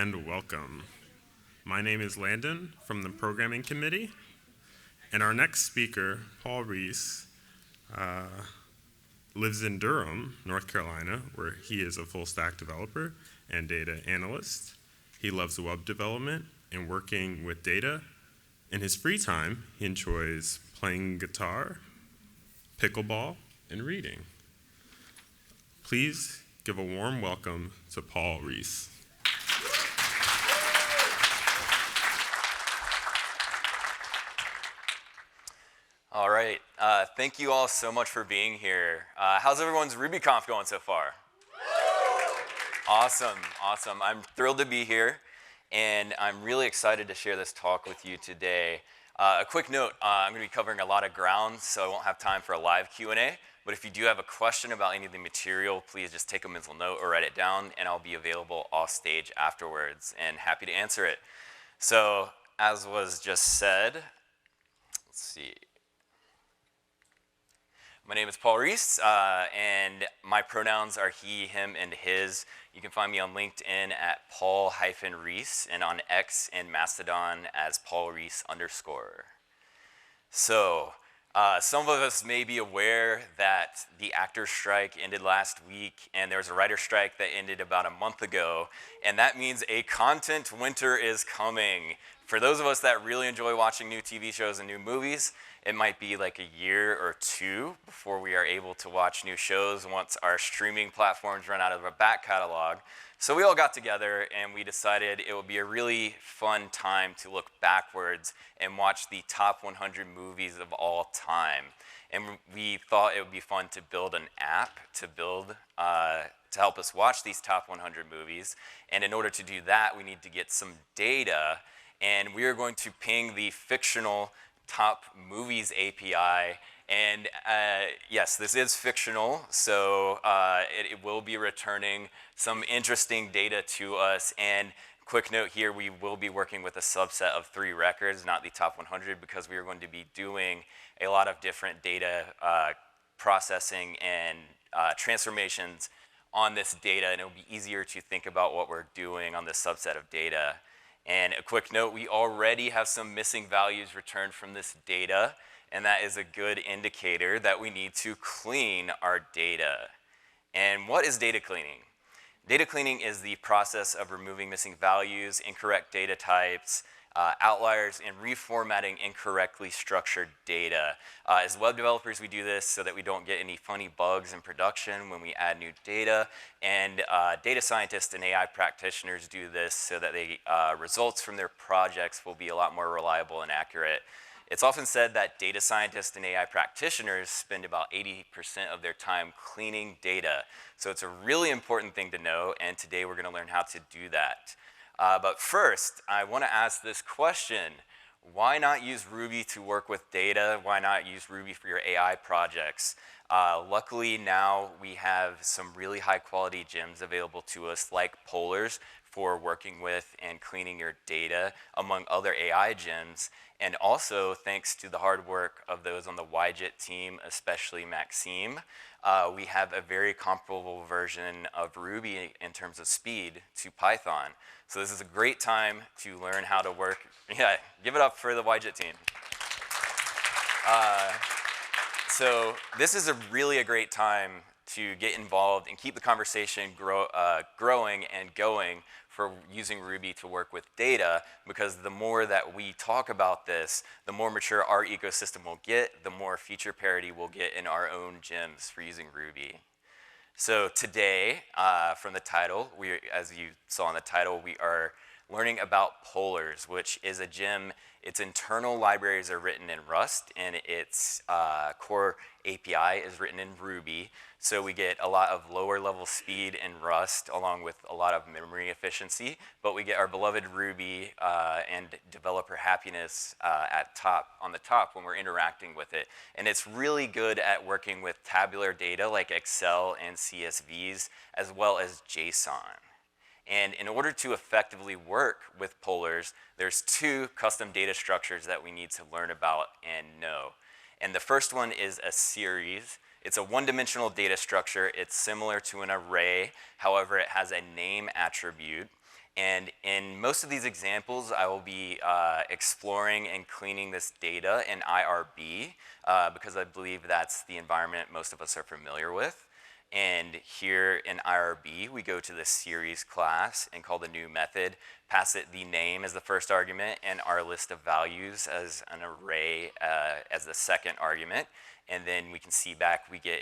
and welcome. My name is Landon from the Programming Committee, and our next speaker, Paul Reece, lives in Durham, North Carolina, where he is a full-stack developer and data analyst. He loves web development and working with data. In his free time, he enjoys playing guitar, pickleball, and reading. Please give a warm welcome to Paul Reece. All right, thank you all so much for being here. How's everyone's RubyConf going so far? Awesome, awesome. I'm thrilled to be here, and I'm really excited to share this talk with you today. A quick note, I'm going to be covering a lot of ground, so I won't have time for a live Q&A, but if you do have a question about any of the material, please just take a mental note or write it down, and I'll be available off stage afterwards, and happy to answer it. So, as was just said, let's see. My name is Paul Reece, and my pronouns are he, him, and his. You can find me on LinkedIn at Paul-Reece, and on X and Mastodon as Paul Reece _. So, some of us may be aware that the actors' strike ended last week, and there was a writer's strike that ended about a month ago, and that means a content winter is coming. For those of us that really enjoy watching new TV shows and new movies, it might be like a year or two before we are able to watch new shows once our streaming platforms run out of our back catalog. So we all got together and we decided it would be a really fun time to look backwards and watch the top 100 movies of all time. And we thought it would be fun to build an app to help us watch these top 100 movies. And in order to do that, we need to get some data. And we are going to ping the fictional Top Movies API, and yes, this is fictional, so it will be returning some interesting data to us. And quick note here, we will be working with a subset of 3 records, not the top 100, because we are going to be doing a lot of different data processing and transformations on this data, and it will be easier to think about what we're doing on this subset of data. And a quick note, we already have some missing values returned from this data, and that is a good indicator that we need to clean our data. And what is data cleaning? Data cleaning is the process of removing missing values, incorrect data types, outliers, and reformatting incorrectly structured data. As web developers, we do this so that we don't get any funny bugs in production when we add new data, and data scientists and AI practitioners do this so that results from their projects will be a lot more reliable and accurate. It's often said that data scientists and AI practitioners spend about 80% of their time cleaning data. So it's a really important thing to know, and today we're going to learn how to do that. But first, I want to ask this question. Why not use Ruby to work with data? Why not use Ruby for your AI projects? Luckily, now we have some really high-quality gems available to us, like polars, for working with and cleaning your data, among other AI gems. And also, thanks to the hard work of those on the YJIT team, especially Maxime, we have a very comparable version of Ruby in terms of speed to Python. So this is a great time to learn how to work. Yeah, give it up for the YJIT team. So this is really a great time to get involved and keep the conversation growing and going for using Ruby to work with data, because the more that we talk about this, the more mature our ecosystem will get, the more feature parity we'll get in our own gems for using Ruby. So today, from the title, as you saw in the title, we are learning about polars, which is a gem. Its internal libraries are written in Rust, and its core API is written in Ruby. So we get a lot of lower level speed in Rust, along with a lot of memory efficiency, but we get our beloved Ruby and developer happiness on the top when we're interacting with it. And it's really good at working with tabular data like Excel and CSVs, as well as JSON. And in order to effectively work with polars, there's 2 custom data structures that we need to learn about and know. And the first one is a series. It's a one-dimensional data structure. It's similar to an array. However, it has a name attribute. And in most of these examples, I will be exploring and cleaning this data in IRB because I believe that's the environment most of us are familiar with. And here in IRB, we go to the series class and call the new method, pass it the name as the first argument, and our list of values as an array as the second argument. And then we can see back we get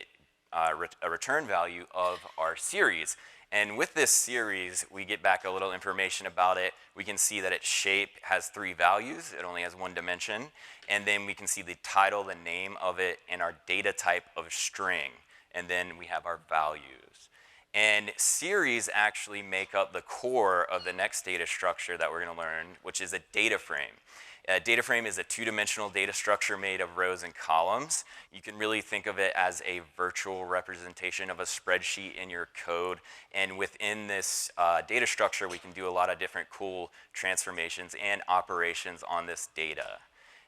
a return value of our series. And with this series, we get back a little information about it. We can see that its shape has 3 values. It only has 1 dimension. And then we can see the title, the name of it, and our data type of string. And then we have our values. And series actually make up the core of the next data structure that we're going to learn, which is a data frame. A data frame is a 2-dimensional data structure made of rows and columns. You can really think of it as a virtual representation of a spreadsheet in your code. And within this data structure, we can do a lot of different cool transformations and operations on this data.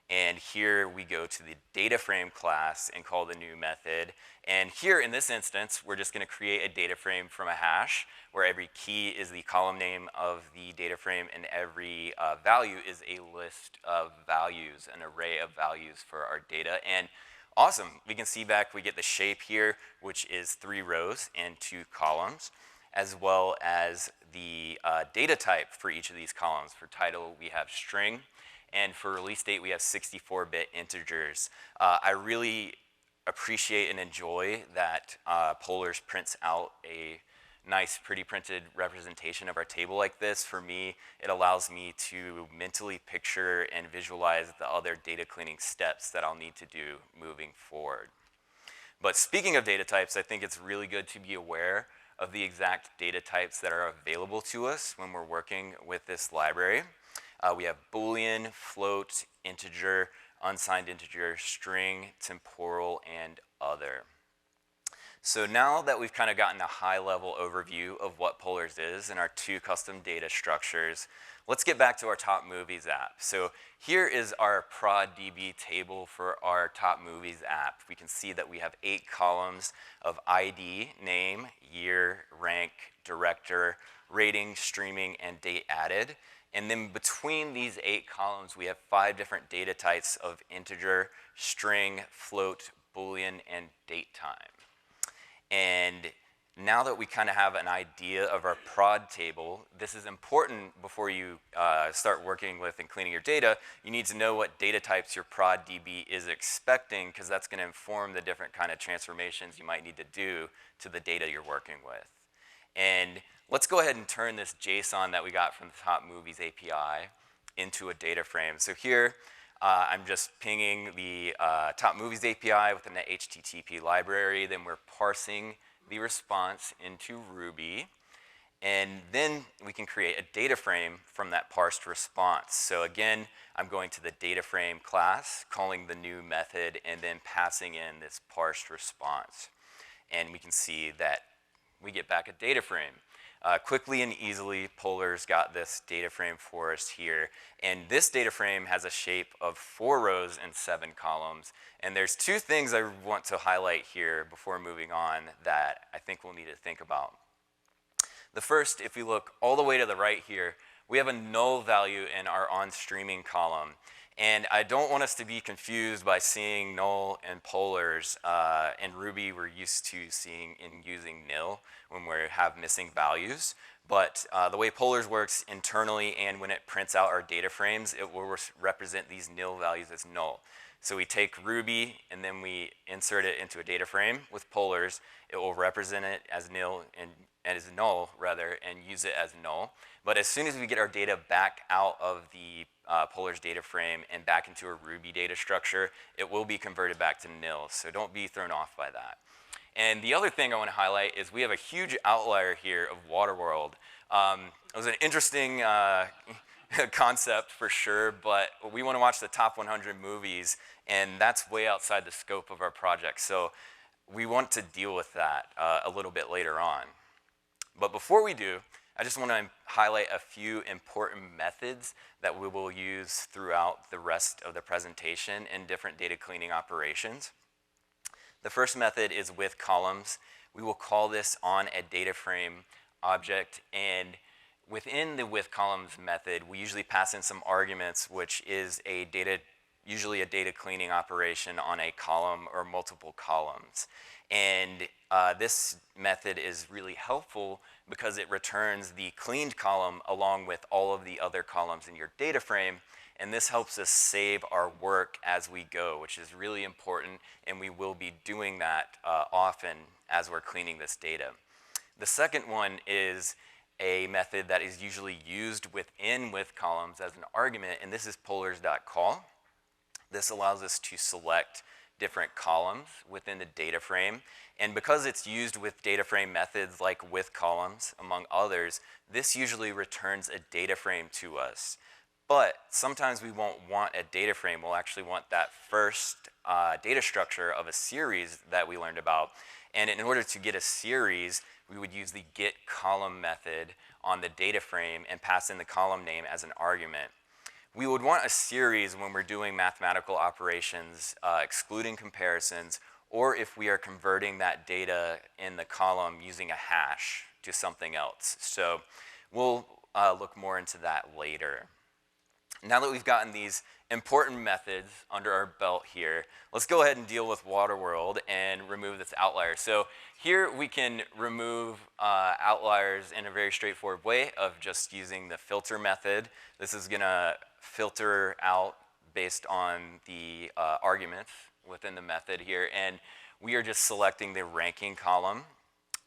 And here we go to the data frame class and call the new method. And here in this instance, we're just going to create a data frame from a hash where every key is the column name of the data frame and every value is a list of values, an array of values for our data. And awesome, we can see back we get the shape here, which is 3 rows and 2 columns, as well as the data type for each of these columns. For title, we have string. And for release date, we have 64-bit integers. I really appreciate and enjoy that Polars prints out a nice, pretty printed representation of our table like this. For me, it allows me to mentally picture and visualize the other data cleaning steps that I'll need to do moving forward. But speaking of data types, I think it's really good to be aware of the exact data types that are available to us when we're working with this library. We have Boolean, float, integer, unsigned integer, string, temporal, and other. So now that we've kind of gotten a high-level overview of what Polars is and our 2 custom data structures, let's get back to our Top Movies app. So here is our ProdDB table for our Top Movies app. We can see that we have 8 columns of ID, name, year, rank, director, rating, streaming, and date added. And then between these 8 columns, we have 5 different data types of integer, string, float, Boolean, and date time. And now that we kind of have an idea of our prod table, this is important before you start working with and cleaning your data. You need to know what data types your ProdDB is expecting, because that's going to inform the different kind of transformations you might need to do to the data you're working with. And let's go ahead and turn this JSON that we got from the Top Movies API into a data frame. So here, I'm just pinging the Top Movies API within the HTTP library. Then we're parsing the response into Ruby. And then we can create a data frame from that parsed response. So again, I'm going to the data frame class, calling the new method, and then passing in this parsed response. And we can see that we get back a data frame. Quickly and easily, Polars got this data frame for us here. And this data frame has a shape of 4 rows and 7 columns. And there's 2 things I want to highlight here before moving on that I think we'll need to think about. The first, if we look all the way to the right here, we have a null value in our on-streaming column. And I don't want us to be confused by seeing null and polars. In Ruby, we're used to seeing and using nil when we have missing values. But the way polars works internally and when it prints out our data frames, it will represent these nil values as null. So we take Ruby and then we insert it into a data frame with polars. It will represent it as nil and as null rather, and use it as null. But as soon as we get our data back out of the Polars data frame and back into a Ruby data structure, it will be converted back to nil. So don't be thrown off by that. And the other thing I want to highlight is we have a huge outlier here of Waterworld. It was an interesting concept for sure, but we want to watch the top 100 movies, and that's way outside the scope of our project. So we want to deal with that a little bit later on. But before we do, I just want to highlight a few important methods that we will use throughout the rest of the presentation in different data cleaning operations. The first method is with columns. We will call this on a data frame object, and within the with columns method, we usually pass in some arguments, which is usually a data cleaning operation on a column or multiple columns. And this method is really helpful because it returns the cleaned column along with all of the other columns in your data frame. And this helps us save our work as we go, which is really important, and we will be doing that often as we're cleaning this data. The second one is a method that is usually used within with columns as an argument, and this is polars.call. This allows us to select different columns within the data frame, and because it's used with data frame methods like with columns, among others, this usually returns a data frame to us. But sometimes we won't want a data frame. We'll actually want that first data structure of a series that we learned about. And in order to get a series, we would use the get column method on the data frame and pass in the column name as an argument. We would want a series when we're doing mathematical operations, excluding comparisons, or if we are converting that data in the column using a hash to something else. So we'll look more into that later. Now that we've gotten these important methods under our belt here, let's go ahead and deal with Waterworld and remove this outlier. So here we can remove outliers in a very straightforward way of just using the filter method. This is gonna filter out based on the arguments within the method here. And we are just selecting the ranking column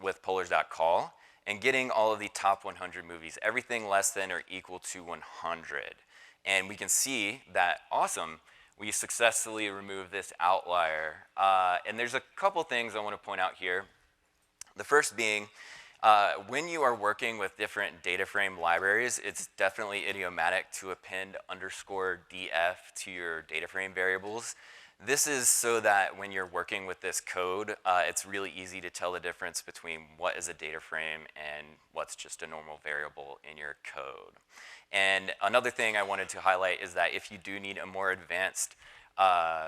with polars.call and getting all of the top 100 movies, everything less than or equal to 100. And we can see that, awesome, we successfully removed this outlier. And there's a couple things I want to point out here. The first being, when you are working with different data frame libraries, it's definitely idiomatic to append _df to your data frame variables. This is so that when you're working with this code, it's really easy to tell the difference between what is a data frame and what's just a normal variable in your code. And another thing I wanted to highlight is that if you do need a more advanced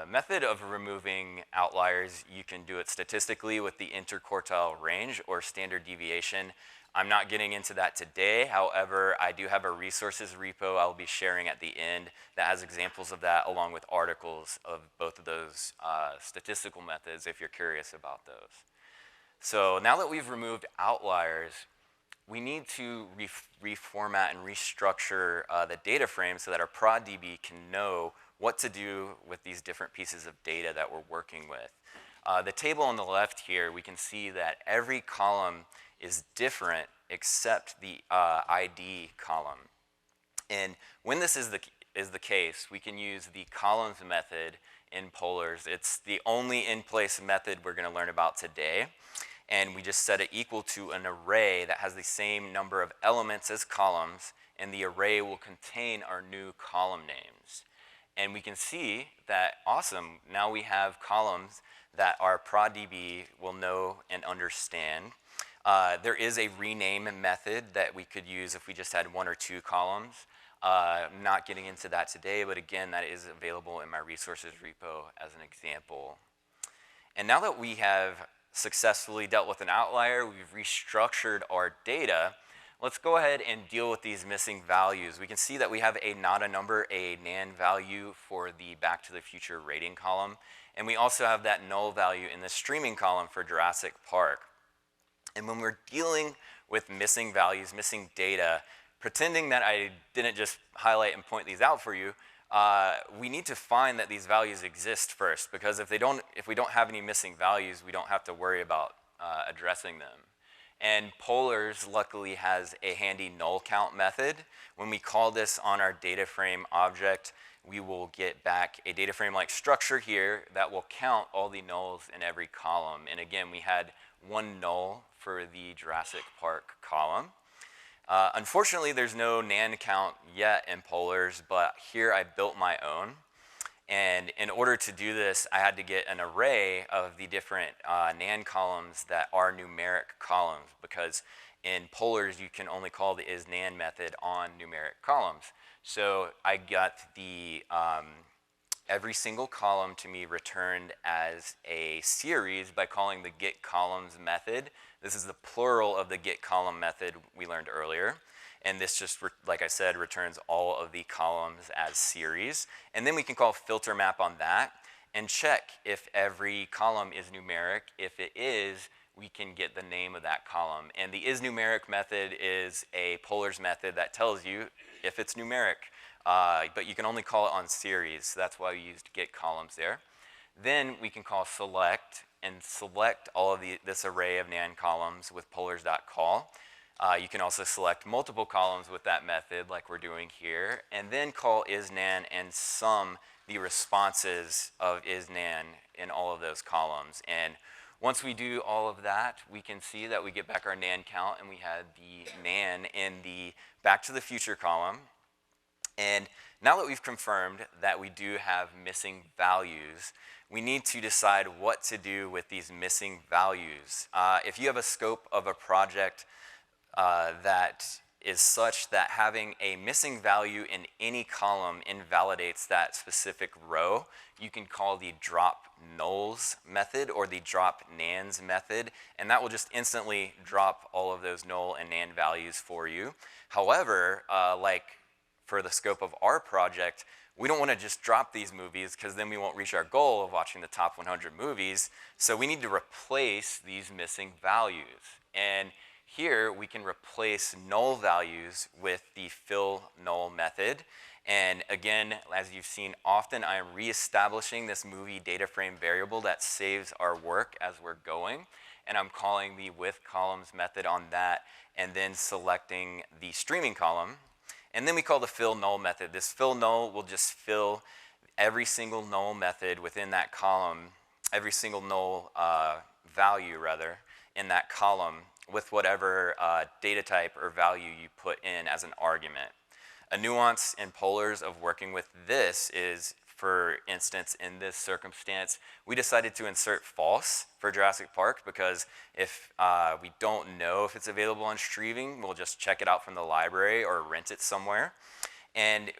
method of removing outliers, you can do it statistically with the interquartile range or standard deviation. I'm not getting into that today. However, I do have a resources repo I'll be sharing at the end that has examples of that along with articles of both of those statistical methods if you're curious about those. So now that we've removed outliers, we need to reformat and restructure the data frame so that our prod DB can know what to do with these different pieces of data that we're working with. The table on the left here, we can see that every column is different except the ID column. And when this is the case, we can use the columns method in Polars. It's the only in-place method we're going to learn about today. And we just set it equal to an array that has the same number of elements as columns, and the array will contain our new column names. And we can see that, awesome, now we have columns that our prod DB will know and understand. There is a rename method that we could use if we just had one or two columns. I'm not getting into that today, but again, that is available in my resources repo as an example. And now that we have successfully dealt with an outlier, we've restructured our data, let's go ahead and deal with these missing values. We can see that we have a not a number, a nan value for the Back to the Future rating column, and we also have that null value in the streaming column for Jurassic Park. And when we're dealing with missing values, missing data, pretending that I didn't just highlight and point these out for you, we need to find that these values exist first, because if we don't have any missing values, we don't have to worry about addressing them. And Polars luckily has a handy null count method. When we call this on our data frame object, we will get back a data frame like structure here that will count all the nulls in every column. And again, we had one null for the Jurassic Park column. Unfortunately, there's no nan count yet in Polars, but here I built my own. And in order to do this, I had to get an array of the different nan columns that are numeric columns, because in Polars, you can only call the isNan method on numeric columns. So I got the every single column to me returned as a series by calling the getColumns method. This is the plural of the getColumn method we learned earlier. And this just, like I said, returns all of the columns as series. And then we can call filter map on that and check if every column is numeric. If it is, we can get the name of that column. And the isNumeric method is a polars method that tells you if it's numeric. But you can only call it on series, so that's why we used get columns there. Then we can call select and select all of this array of nan columns with polars.call. You can also select multiple columns with that method like we're doing here, and then call isNan and sum the responses of isNan in all of those columns. And once we do all of that, we can see that we get back our nan count, and we had the nan in the back to the future column. And now that we've confirmed that we do have missing values, we need to decide what to do with these missing values. If you have a scope of a project that is such that having a missing value in any column invalidates that specific row, you can call the drop nulls method or the drop nans method, and that will just instantly drop all of those null and nan values for you. However, like for the scope of our project, we don't want to just drop these movies because then we won't reach our goal of watching the top 100 movies. So we need to replace these missing values. And here we can replace null values with the fill null method. And again, as you've seen often, I am reestablishing this movie data frame variable that saves our work as we're going. And I'm calling the with columns method on that and then selecting the streaming column. And then we call the fill null method. This fill null will just fill every single null method within that column, every single null value rather, in that column with whatever data type or value you put in as an argument. A nuance in polars of working with this is, for instance, in this circumstance, we decided to insert false for Jurassic Park because if we don't know if it's available on streaming, we'll just check it out from the library or rent it somewhere. And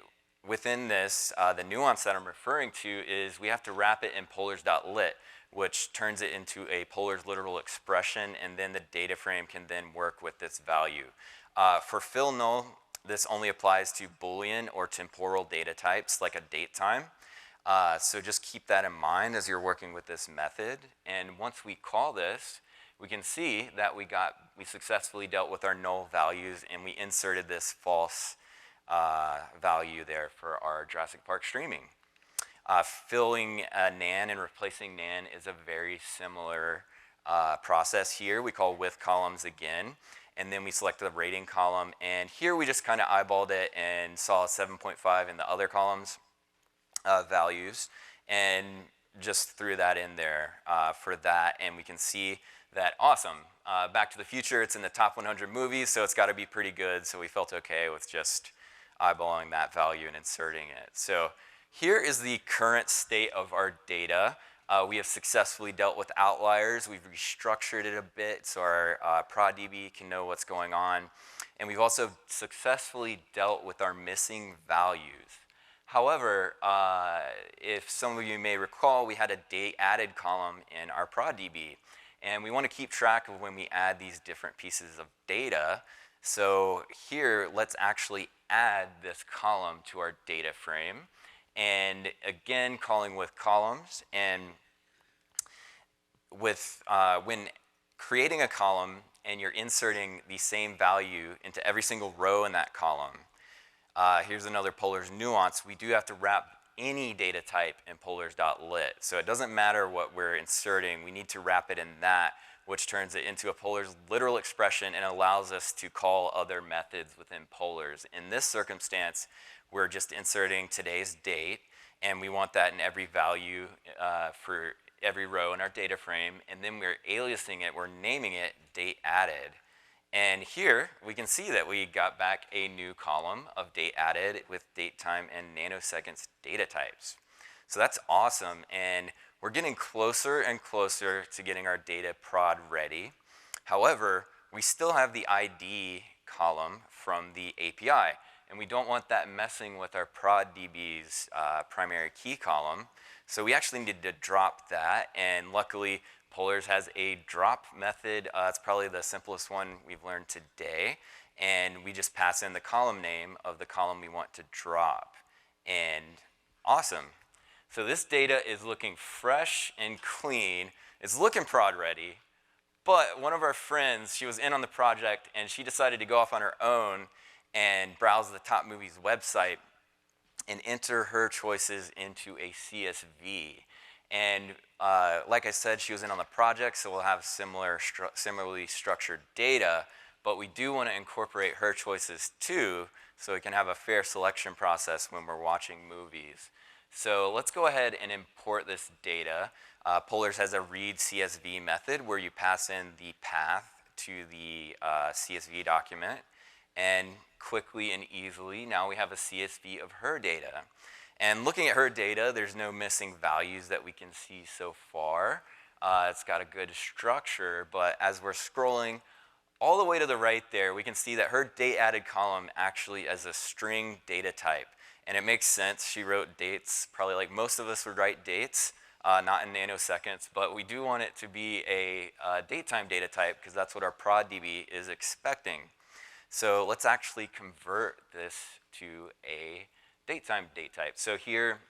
within this, the nuance that I'm referring to is we have to wrap it in polars.lit, which turns it into a polars literal expression, and then the data frame can then work with this value. For fill null, this only applies to Boolean or temporal data types like a date time. So just keep that in mind as you're working with this method. And once we call this, we can see that we successfully dealt with our null values and we inserted this false value there for our Jurassic Park streaming. Filling nan and replacing nan is a very similar process here. We call with columns again, and then we select the rating column. And here we just kind of eyeballed it and saw 7.5 in the other columns values, and just threw that in there for that. And we can see that, awesome. Back to the Future, it's in the top 100 movies, so it's got to be pretty good. So we felt okay with just eyeballing that value and inserting it. So here is the current state of our data. We have successfully dealt with outliers. We've restructured it a bit so our ProdDB can know what's going on. And we've also successfully dealt with our missing values. However, if some of you may recall, we had a date added column in our ProdDB. And we want to keep track of when we add these different pieces of data. So here, let's actually add this column to our data frame. And again, calling with columns. And with when creating a column and you're inserting the same value into every single row in that column, here's another polars nuance. We do have to wrap any data type in polars.lit. So it doesn't matter what we're inserting. We need to wrap it in that, which turns it into a polars literal expression and allows us to call other methods within polars. In this circumstance, we're just inserting today's date, and we want that in every value for every row in our data frame, and then we're aliasing it, we're naming it date added. And here we can see that we got back a new column of date added with date time and nanoseconds data types. So that's awesome, and we're getting closer and closer to getting our data prod ready. However, we still have the ID column from the API, and we don't want that messing with our ProdDB's primary key column. So we actually needed to drop that, and luckily Polars has a drop method. It's probably the simplest one we've learned today. And we just pass in the column name of the column we want to drop. And awesome. So this data is looking fresh and clean. It's looking prod ready. But one of our friends, she was in on the project, and she decided to go off on her own and browse the Top Movies website and enter her choices into a CSV. And like I said, she was in on the project, so we'll have similarly structured data, but we do want to incorporate her choices too, so we can have a fair selection process when we're watching movies. So let's go ahead and import this data. Polars has a read CSV method where you pass in the path to the CSV document, and quickly and easily, now we have a CSV of her data. And looking at her data, there's no missing values that we can see so far. It's got a good structure, but as we're scrolling all the way to the right there, we can see that her date added column actually is a string data type. And it makes sense. She wrote dates, probably like most of us would write dates, not in nanoseconds, but we do want it to be a datetime data type because that's what our prod DB is expecting. So let's actually convert this to a datetime date type. So here,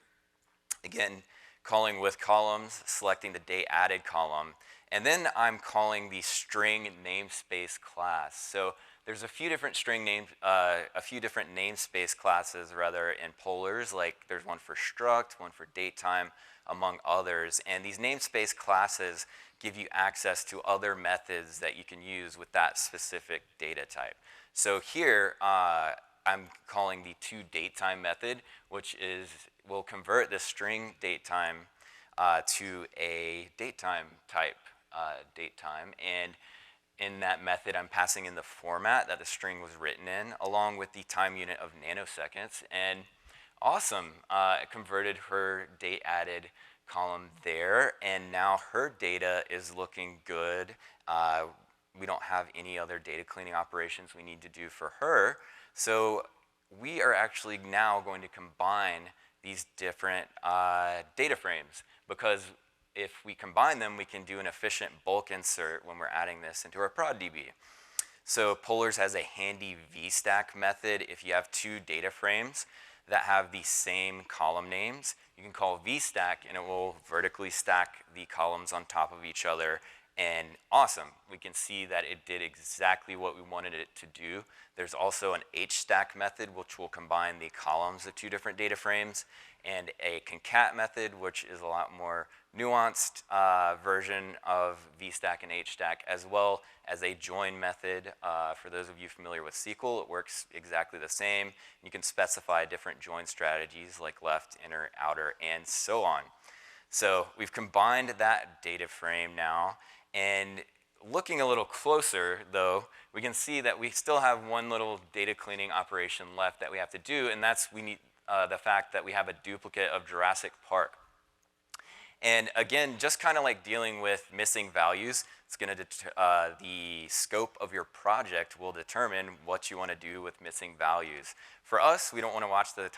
again, calling with columns, selecting the date added column, and then I'm calling the string namespace class. So there's a few different namespace classes rather in Polars, like there's one for struct, one for datetime, among others. And these namespace classes give you access to other methods that you can use with that specific data type. So here, I'm calling the toDateTime method, which will convert the string datetime to a datetime type datetime. And in that method, I'm passing in the format that the string was written in, along with the time unit of nanoseconds. And awesome, it converted her date added column there, and now her data is looking good. We don't have any other data cleaning operations we need to do for her. So we are actually now going to combine these different data frames, because if we combine them, we can do an efficient bulk insert when we're adding this into our prod DB. So Polars has a handy vstack method. If you have two data frames that have the same column names, you can call vstack and it will vertically stack the columns on top of each other. And awesome, we can see that it did exactly what we wanted it to do. There's also an hstack method, which will combine the columns of two different data frames, and a concat method, which is a lot more nuanced version of vstack and hstack, as well as a join method. For those of you familiar with SQL, it works exactly the same. You can specify different join strategies like left, inner, outer, and so on. So we've combined that data frame now, and looking a little closer, though, we can see that we still have one little data cleaning operation left that we have to do, and that's we need the fact that we have a duplicate of Jurassic Park. And again, just kind of like dealing with missing values, it's going to the scope of your project will determine what you want to do with missing values. For us, we don't want to watch the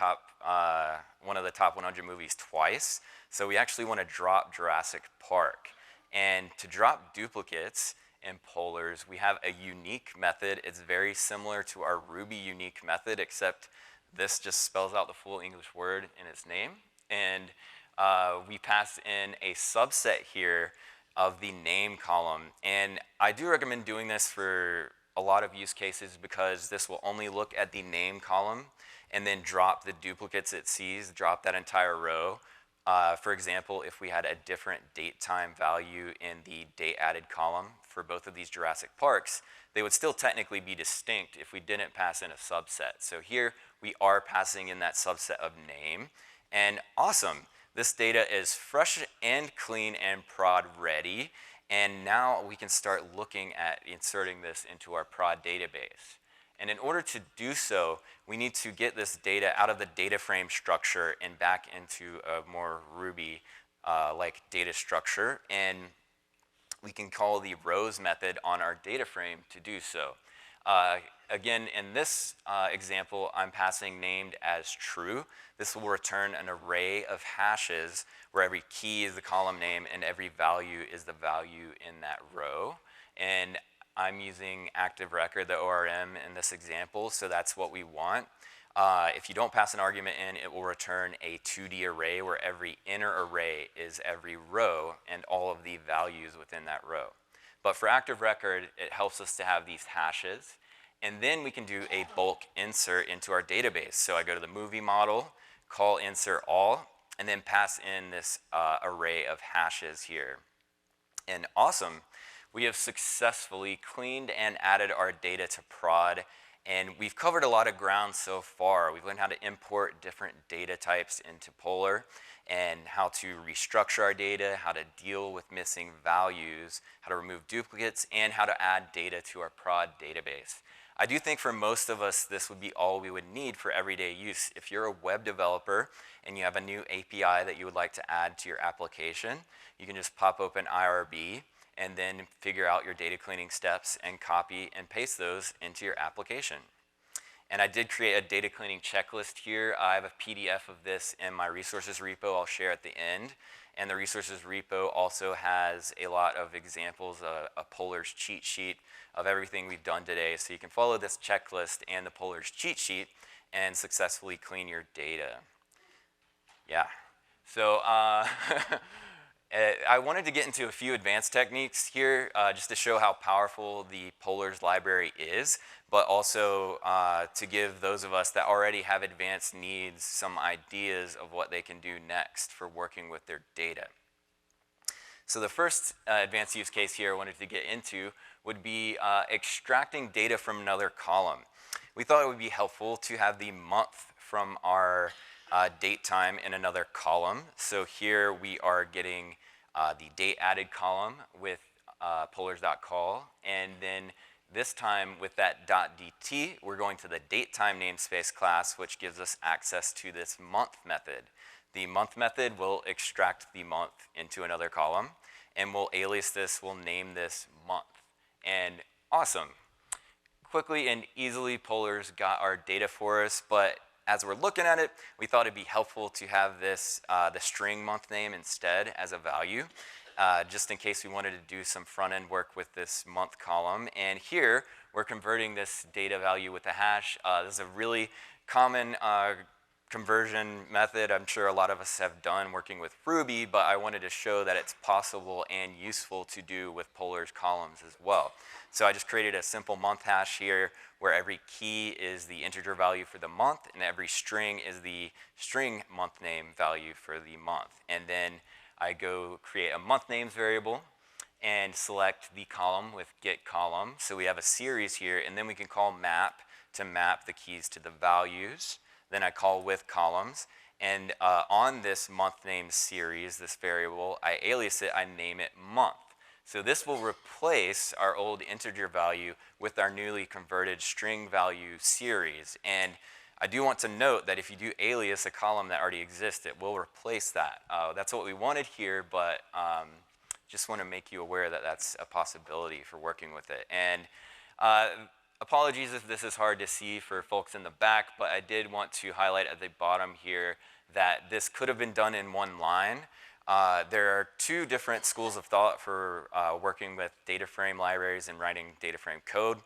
one of the top 100 movies twice, so we actually want to drop Jurassic Park. And to drop duplicates in Polars, we have a unique method. It's very similar to our Ruby unique method, except this just spells out the full English word in its name. And we pass in a subset here of the name column. And I do recommend doing this for a lot of use cases because this will only look at the name column and then drop the duplicates it sees, drop that entire row. For example, if we had a different date time value in the date added column for both of these Jurassic Parks, they would still technically be distinct if we didn't pass in a subset. So here we are passing in that subset of name. And awesome, this data is fresh and clean and prod ready. And now we can start looking at inserting this into our prod database. And in order to do so, we need to get this data out of the data frame structure and back into a more Ruby-like data structure. And we can call the rows method on our data frame to do so. Again, in this example, I'm passing named as true. This will return an array of hashes where every key is the column name and every value is the value in that row. And I'm using active record, the ORM, in this example, so that's what we want. If you don't pass an argument in, it will return a 2D array where every inner array is every row and all of the values within that row. But for active record, it helps us to have these hashes. And then we can do a bulk insert into our database. So I go to the movie model, call insert all, and then pass in this array of hashes here. And awesome, we have successfully cleaned and added our data to prod. And we've covered a lot of ground so far. We've learned how to import different data types into Polar and how to restructure our data, how to deal with missing values, how to remove duplicates, and how to add data to our prod database. I do think for most of us, this would be all we would need for everyday use. If you're a web developer and you have a new API that you would like to add to your application, you can just pop open IRB and then figure out your data cleaning steps and copy and paste those into your application. And I did create a data cleaning checklist here. I have a PDF of this in my resources repo I'll share at the end. And the resources repo also has a lot of examples, a Polar's cheat sheet of everything we've done today. So you can follow this checklist and the Polar's cheat sheet and successfully clean your data. Yeah. So I wanted to get into a few advanced techniques here just to show how powerful the Polar's library is, but also to give those of us that already have advanced needs some ideas of what they can do next for working with their data. So the first advanced use case here I wanted to get into would be extracting data from another column. We thought it would be helpful to have the month from our date time in another column. So here we are getting the date added column with polars.call, and then this time with that .dt, we're going to the datetime namespace class, which gives us access to this month method. The month method will extract the month into another column, and we'll alias this, we'll name this month. And awesome. Quickly and easily, Polar's got our data for us, but as we're looking at it, we thought it'd be helpful to have this, the string month name instead as a value, just in case we wanted to do some front-end work with this month column. And here, we're converting this data value with a hash. This is a really common conversion method I'm sure a lot of us have done working with Ruby, but I wanted to show that it's possible and useful to do with Polar's columns as well. So I just created a simple month hash here where every key is the integer value for the month and every string is the string month name value for the month. And then I go create a month names variable and select the column with get column. So we have a series here, and then we can call map to map the keys to the values. Then I call with columns, and on this month name series, this variable, I alias it, I name it month. So this will replace our old integer value with our newly converted string value series. And I do want to note that if you do alias a column that already exists, it will replace that. That's what we wanted here, but just want to make you aware that that's a possibility for working with it. And apologies if this is hard to see for folks in the back, but I did want to highlight at the bottom here that this could have been done in one line. There are two different schools of thought for working with data frame libraries and writing data frame code.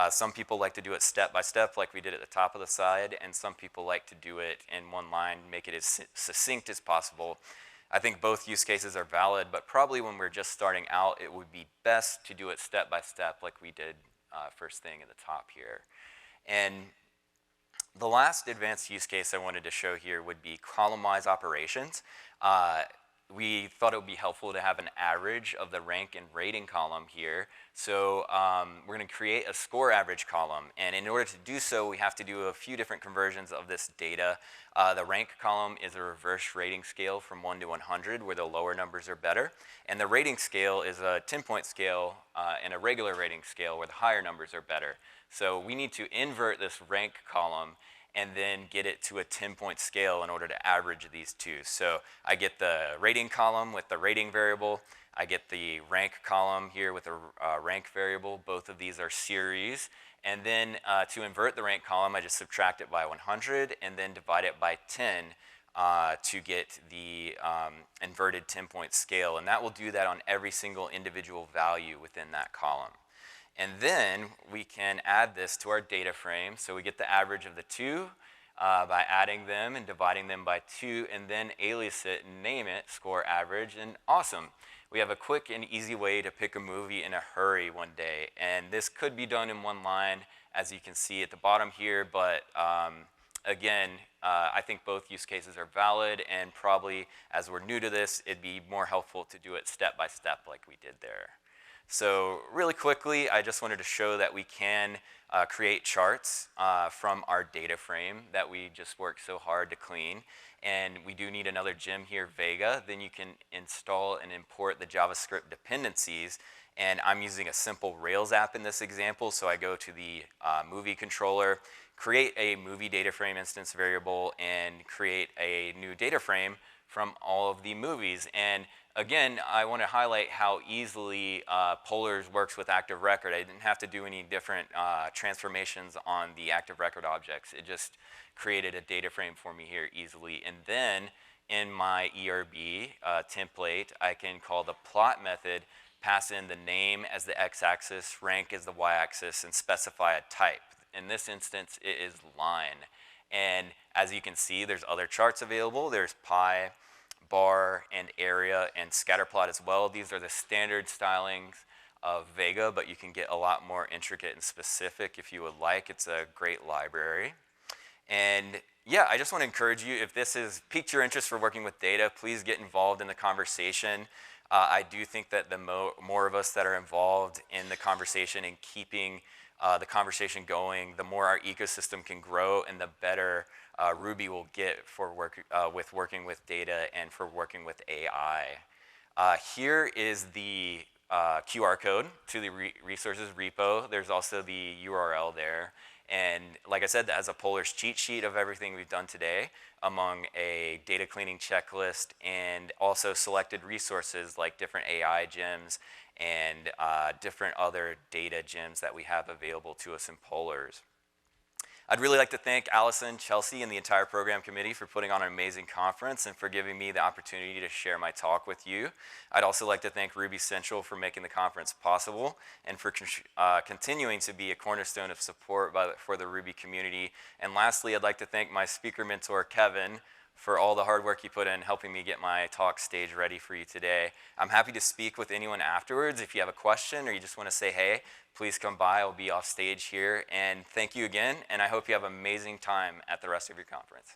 Some people like to do it step by step like we did at the top of the slide, and some people like to do it in one line, make it as succinct as possible. I think both use cases are valid, but probably when we're just starting out, it would be best to do it step by step like we did first thing at the top here. And the last advanced use case I wanted to show here would be column-wise operations. We thought it would be helpful to have an average of the rank and rating column here. So we're going to create a score average column. And in order to do so, we have to do a few different conversions of this data. The rank column is a reverse rating scale from 1 to 100, where the lower numbers are better. And the rating scale is a 10-point scale and a regular rating scale, where the higher numbers are better. So we need to invert this rank column and then get it to a 10-point scale in order to average these two. So I get the rating column with the rating variable. I get the rank column here with a rank variable. Both of these are series. And then to invert the rank column, I just subtract it by 100 and then divide it by 10 to get the inverted 10-point scale. And that will do that on every single individual value within that column. And then we can add this to our data frame. So we get the average of the two by adding them and dividing them by 2, and then alias it and name it score average, and awesome. We have a quick and easy way to pick a movie in a hurry one day, and this could be done in one line, as you can see at the bottom here, but again, I think both use cases are valid, and probably as we're new to this, it'd be more helpful to do it step by step like we did there. So really quickly, I just wanted to show that we can create charts from our data frame that we just worked so hard to clean. And we do need another gem here, Vega. Then you can install and import the JavaScript dependencies. And I'm using a simple Rails app in this example. So I go to the movie controller, create a movie data frame instance variable, and create a new data frame from all of the movies. And again, I want to highlight how easily Polars works with active record. I didn't have to do any different transformations on the active record objects. It just created a data frame for me here easily. And then in my ERB template, I can call the plot method, pass in the name as the x-axis, rank as the y-axis, and specify a type. In this instance, it is line. And as you can see, there's other charts available. There's pie, bar, and area, and scatterplot as well. These are the standard stylings of Vega, but you can get a lot more intricate and specific if you would like. It's a great library. And yeah, I just want to encourage you, if this has piqued your interest for working with data, please get involved in the conversation. I do think that the more of us that are involved in the conversation and keeping the conversation going, the more our ecosystem can grow and the better Ruby will get for working with data and for working with AI. Here is the QR code to the resources repo. There's also the URL there. And like I said, that has a Polar's cheat sheet of everything we've done today, among a data cleaning checklist and also selected resources like different AI gems and different other data gems that we have available to us in Polars. I'd really like to thank Allison, Chelsea, and the entire program committee for putting on an amazing conference and for giving me the opportunity to share my talk with you. I'd also like to thank Ruby Central for making the conference possible and for continuing to be a cornerstone of support for the Ruby community. And lastly, I'd like to thank my speaker mentor, Kevin, for all the hard work you put in helping me get my talk stage ready for you today. I'm happy to speak with anyone afterwards. If you have a question or you just want to say hey, please come by. I'll be off stage here. And thank you again, and I hope you have an amazing time at the rest of your conference.